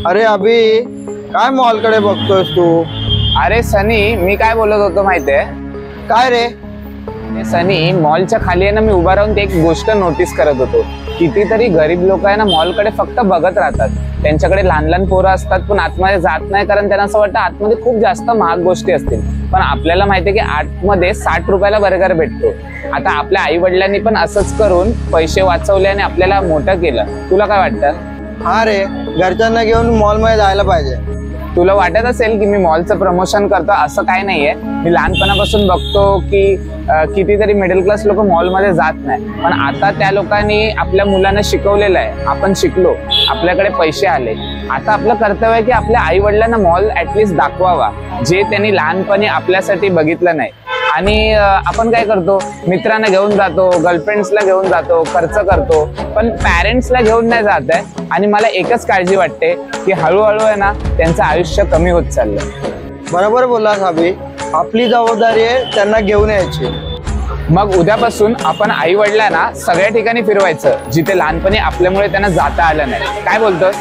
अरे अभि, काय मॉलकडे बघतोयस तू? अरे सनी, मी काय बोलत होतो माहितीये? काय रे? सनी, मॉलच्या खाली आहे ना, मी उभा राहून एक गोष्ट नोटीस करत होतो. कितीतरी गरीब लोक आहे ना, मॉलकडे फक्त बघत राहतात. त्यांच्याकडे लहान लहान पोरं असतात पण आतमध्ये जात नाही, कारण त्यांना असं वाटतं आतमध्ये खूप जास्त महाग गोष्टी असतील. पण आपल्याला माहितीये की आतमध्ये 60 रुपयाला बर्गर भेटतो. आता आपल्या आई वडिलांनी पण असंच करून पैसे वाचवले आणि आपल्याला मोठं केलं. तुला काय वाटतं? हा रे, घरच्यांना घेऊन मॉल मध्ये जायला पाहिजे. तुला वाटत असेल की मी मॉलचं प्रमोशन करतो, असं काय नाहीये. मी लहानपणापासून बघतो की कितीतरी मिडल क्लास लोक मॉलमध्ये जात नाही, पण आता त्या लोकांनी आपल्या मुलांना शिकवलेलं आहे. आपण शिकलो, आपल्याकडे पैसे आले. आता आपलं कर्तव्य आहे की आपल्या आई वडिलांना मॉल ऍटलिस्ट दाखवावा, जे त्यांनी लहानपणी आपल्यासाठी बघितलं नाही. आणि आपण काय करतो, मित्रांना घेऊन जातो, गर्लफ्रेंड्सला घेऊन जातो, खर्च करतो, पण पॅरेंट्सला घेऊन नाही जात आहे. आणि मला एकच काळजी वाटते की हळूहळू आहे ना, त्यांचं आयुष्य कमी होत चाललंय. बरोबर बोललास अभि, आपली जबाबदारी आहे त्यांना घेऊन यायची. मग उद्यापासून आपण आई वडिलांना सगळ्या ठिकाणी फिरवायचं, जिथे लहानपणी आपल्यामुळे त्यांना जाता आलं नाही. काय बोलतोस?